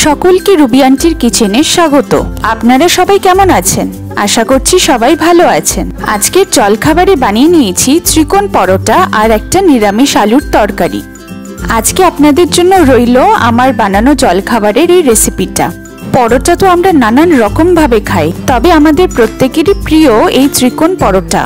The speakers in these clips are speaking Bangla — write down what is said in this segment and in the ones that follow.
সকলকে রুবি আন্টির কিচেনে স্বাগত। আপনারা সবাই কেমন আছেন? আশা করছি সবাই ভালো আছেন। আজকের জলখাবারে বানিয়ে নিয়েছি ত্রিকোণ পরোটা আর একটা নিরামিষ আলুর তরকারি। আজকে আপনাদের জন্য রইল আমার বানানো জলখাবারের এই রেসিপিটা। পরোটা তো আমরা নানান রকম ভাবে খাই, তবে আমাদের প্রত্যেকেরই প্রিয় এই ত্রিকোণ পরোটা।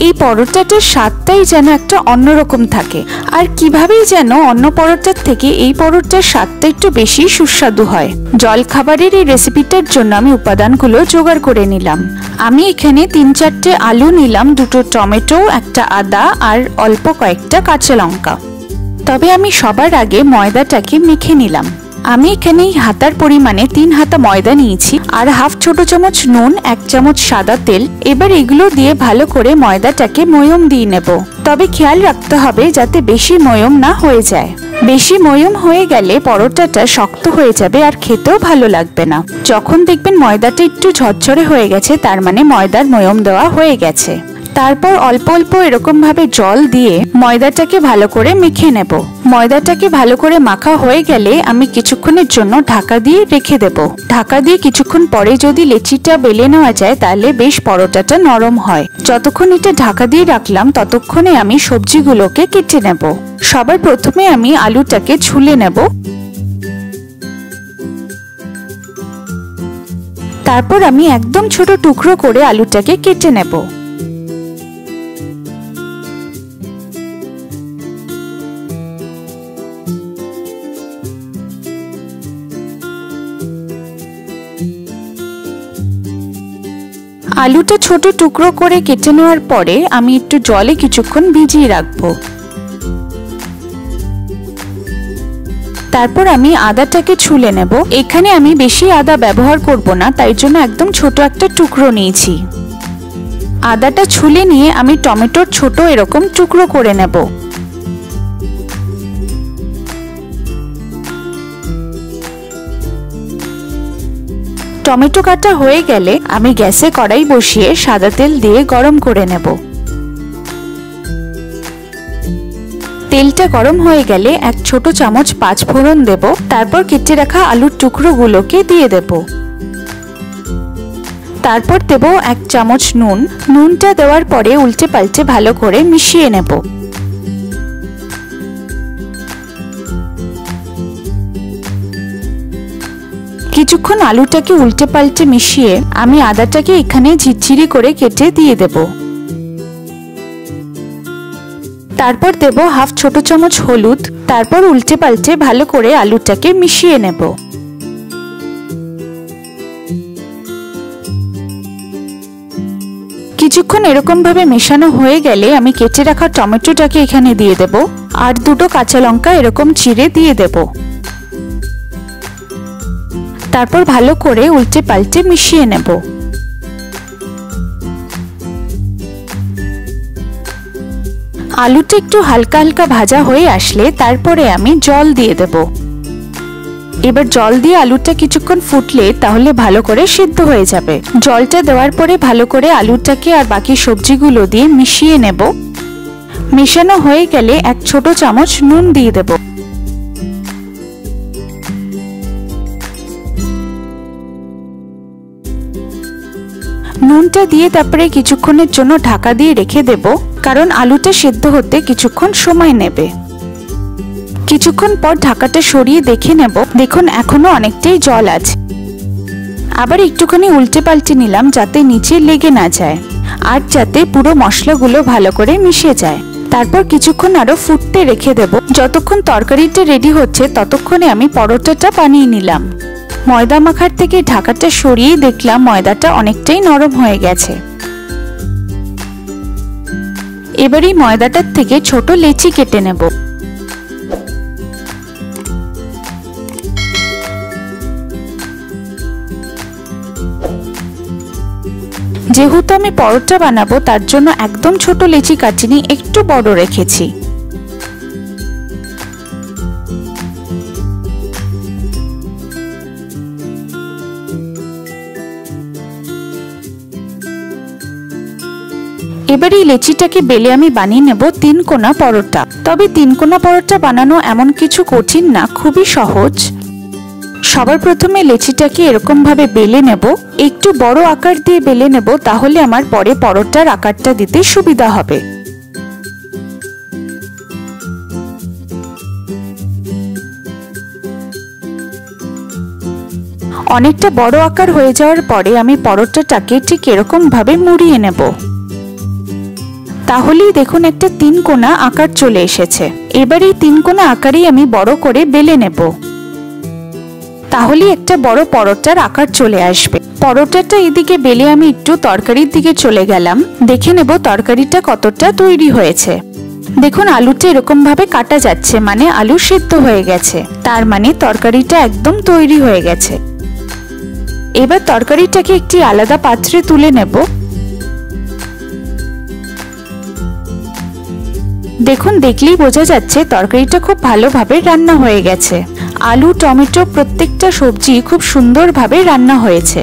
এই পরোটাটার স্বাদটাই যেন একটা অন্যরকম থাকে, আর কিভাবেই যেন অন্য পরোটার থেকে এই পরোটার স্বাদটা একটু বেশি সুস্বাদু হয়। জলখাবারের এই রেসিপিটার জন্য আমি উপাদানগুলো জোগাড় করে নিলাম। আমি এখানে 3-4টে আলু নিলাম, 2টো টমেটো, একটা আদা আর অল্প কয়েকটা কাঁচা লঙ্কা। তবে আমি সবার আগে ময়দাটাকে মেখে নিলাম। আমি এখানে হাতার পরিমাণে 3 হাতা ময়দা নিয়েছি আর হাফ ছোট চামচ নুন, 1 চামচ সাদা তেল। এবার এগুলো দিয়ে ভালো করে ময়দাটাকে ময়ম দিয়ে নেব। তবে খেয়াল রাখতে হবে যাতে বেশি ময়ম না হয়ে যায়। বেশি ময়ম হয়ে গেলে পরোটাটা শক্ত হয়ে যাবে আর খেতেও ভালো লাগবে না। যখন দেখবেন ময়দাটা একটু ঝরঝরে হয়ে গেছে, তার মানে ময়দার ময়ম দেওয়া হয়ে গেছে। তারপর অল্প অল্প এরকম ভাবে জল দিয়ে ময়দাটাকে ভালো করে মেখে নেব। ময়দাটাকে ভালো করে মাখা হয়ে গেলে আমি কিছুক্ষণের জন্য ঢাকা দিয়ে রেখে দেব। ঢাকা দিয়ে কিছুক্ষণ পরে যদি লেচিটা বেলে নেওয়া যায় তাহলে বেশ পরোটাটা নরম হয়। যতক্ষণ এটা ঢাকা দিয়ে রাখলাম ততক্ষণে আমি সবজিগুলোকে কেটে নেব। সবার প্রথমে আমি আলুটাকে ছুলে নেব। তারপর আমি একদম ছোট টুকরো করে আলুটাকে কেটে নেব। আলুটা ছোট টুকরো করে কেটে নেওয়ার পরে আমি একটু জলে কিছুক্ষণ ভিজিয়ে রাখবো। তারপর আমি আদাটাকে ছুলে নেব। এখানে আমি বেশি আদা ব্যবহার করব না, তাই জন্য একদম ছোট একটা টুকরো নিয়েছি। আদাটা ছুলে নিয়ে আমি টমেটোর ছোট এরকম টুকরো করে নেব। টমেটো কাটা হয়ে গেলে আমি গ্যাসে কড়াই বসিয়ে সাদা তেল দিয়ে গরম করে নেব। তেলটা গরম হয়ে গেলে 1 ছোট চামচ 5 ফোড়ন দেব। তারপর কেটে রাখা আলুর টুকরোগুলোকে দিয়ে দেব। তারপর দেব 1 চামচ নুন। নুনটা দেওয়ার পরে উল্টে পাল্টে ভালো করে মিশিয়ে নেব। কিছুক্ষণ আলুটাকে উল্টে পাল্টে মিশিয়ে আমি আদাটাকে এখানে ঝিরঝিরি করে কেটে দিয়ে দেব। তারপর দেব হাফ ছোট চামচ হলুদ। তারপর উল্টে পাল্টে ভালো করে আলুটাকে মিশিয়ে নেব। কিছুক্ষণ এরকম ভাবে মেশানো হয়ে গেলে আমি কেটে রাখা টমেটোটাকে এখানে দিয়ে দেব আর 2টো কাঁচা লঙ্কা এরকম চিড়ে দিয়ে দেব। তারপর ভালো করে উল্টে পাল্টে মিশিয়ে নেব। আলুটা একটু হালকা হালকা ভাজা হয়ে আসলে তারপরে আমি জল দিয়ে দেব। এবার জল দিয়ে আলুটা কিছুক্ষণ ফুটলে তাহলে ভালো করে সিদ্ধ হয়ে যাবে। জলটা দেওয়ার পরে ভালো করে আলুটাকে আর বাকি সবজিগুলো দিয়ে মিশিয়ে নেব। মেশানো হয়ে গেলে 1 ছোট চামচ নুন দিয়ে দেব। নুনটা দিয়ে তারপরে কিছুক্ষণের জন্য ঢাকা দিয়ে রেখে দেব, কারণ আলুটা সিদ্ধ হতে কিছুক্ষণ সময় নেবে। কিছুক্ষণ পর ঢাকাটা সরিয়ে দেখে নেব। দেখুন এখনো অনেকটাই জল আছে। আবার একটুখানি উল্টে পাল্টে নিলাম যাতে নিচে লেগে না যায় আর যাতে পুরো মশলাগুলো ভালো করে মিশে যায়। তারপর কিছুক্ষণ আরো ফুটতে রেখে দেব। যতক্ষণ তরকারিটা রেডি হচ্ছে ততক্ষণে আমি পরোটাটা বানিয়ে নিলাম। ময়দা মাখার থেকে ঢাকাটা সরিয়ে দেখলাম ময়দাটা অনেকটাই নরম হয়ে গেছে। এবার এই ময়দাটার থেকে ছোট লেচি কেটে নেব। যেহেতু আমি পরোটা বানাবো তার জন্য একদম ছোট লেচি কাটিনি, একটু বড় রেখেছি। এবার এই লেচিটাকে বেলে আমি বানিয়ে নেব 3 কোনা পরোটা। তবে 3 কোনা পরোটা বানানো এমন কিছু কঠিন না, খুবই সহজ। সবার প্রথমে লেচিটাকে এরকম ভাবে বেলে নেব। একটু বড় আকার দিয়ে বেলে নেব, তাহলে আমার পরে পরোটার আকারটা দিতে সুবিধা হবে। অনেকটা বড় আকার হয়ে যাওয়ার পরে আমি পরোটাটাকে ঠিক এরকম ভাবে মুড়িয়ে নেব। তাহলেই দেখুন একটা 3 কোনা আকার চলে এসেছে। এবার এই 3 কোনা আকারেই আমি বড় করে বেলে নেব, তাহলে একটা বড় পরোটার আকার চলে আসবে। পরোটাটা এদিকে বেলে আমি একটু তরকারির দিকে চলে গেলাম, দেখে নেব তরকারিটা কতটা তৈরি হয়েছে। দেখুন আলুটা এরকম ভাবে কাটা যাচ্ছে, মানে আলু সিদ্ধ হয়ে গেছে, তার মানে তরকারিটা একদম তৈরি হয়ে গেছে। এবার তরকারিটাকে একটি আলাদা পাত্রে তুলে নেব। দেখুন দেখলেই বোঝা যাচ্ছে তরকারিটা খুব ভালোভাবে রান্না হয়ে গেছে। আলু, টমেটো প্রত্যেকটা সবজি খুব সুন্দরভাবে রান্না হয়েছে।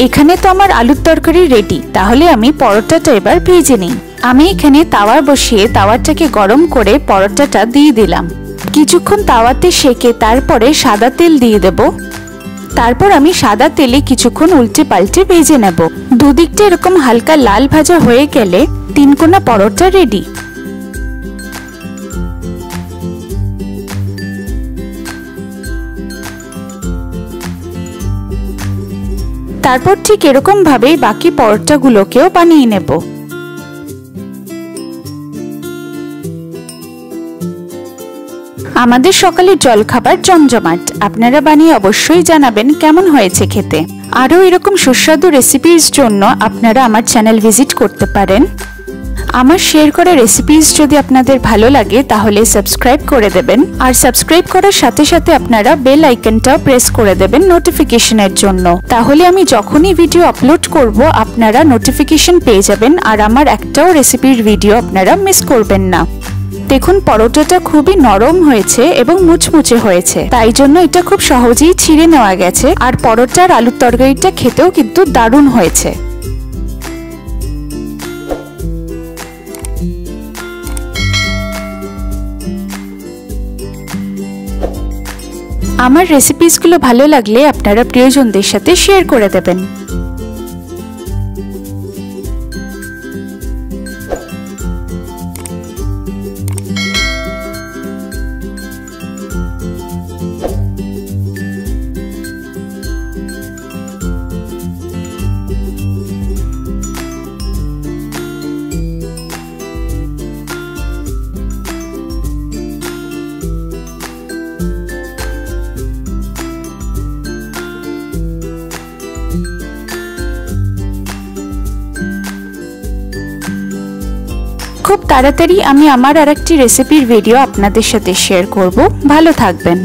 এখানে তো আমার আলুর তরকারি রেডি। তাহলে আমি পরোটাটা এবার ভেজে নিই। আমি এখানে তাওয়া বসিয়ে তাওয়াটাকে গরম করে পরোটাটা দিয়ে দিলাম। কিছুক্ষণ তাওয়াতে সেকে তারপরে সাদা তেল দিয়ে দেব। তারপর আমি সাদা তেলে কিছুক্ষণ উল্টে পাল্টে ভেজে নেব। দুদিকটা এরকম হালকা লাল ভাজা হয়ে গেলে 3 কোনা পরোটা রেডি। তারপর ঠিক এরকম ভাবে বাকি পরোটাগুলোকেও বানিয়ে নেব। আমাদের সকালের জলখাবার জমজমাট। আপনারা বানিয়ে অবশ্যই জানাবেন কেমন হয়েছে খেতে। আরও এরকম সুস্বাদু রেসিপির জন্য আপনারা আমার চ্যানেল ভিজিট করতে পারেন। আমার শেয়ার করা রেসিপিস যদি আপনাদের ভালো লাগে তাহলে সাবস্ক্রাইব করে দেবেন, আর সাবস্ক্রাইব করার সাথে সাথে আপনারা বেল আইকনটাও প্রেস করে দেবেন নোটিফিকেশনের জন্য। তাহলে আমি যখনই ভিডিও আপলোড করব আপনারা নোটিফিকেশন পেয়ে যাবেন, আর আমার একটাও রেসিপির ভিডিও আপনারা মিস করবেন না। দেখুন পরোটাটা খুবই নরম হয়েছে এবং মুচমুচে হয়েছে, তাই জন্য এটা খুব সহজেই ছিঁড়ে নেওয়া গেছে। আর পরোটার আলুর তরকারিটা খেতেও কিন্তু দারুণ হয়েছে। আমার রেসিপিসগুলো ভালো লাগলে আপনারা প্রিয়জনদের সাথে শেয়ার করে দেবেন। খুব তাড়াতাড়ি আমি আমার আরেকটি রেসিপির ভিডিও আপনাদের সাথে শেয়ার করব। ভালো থাকবেন।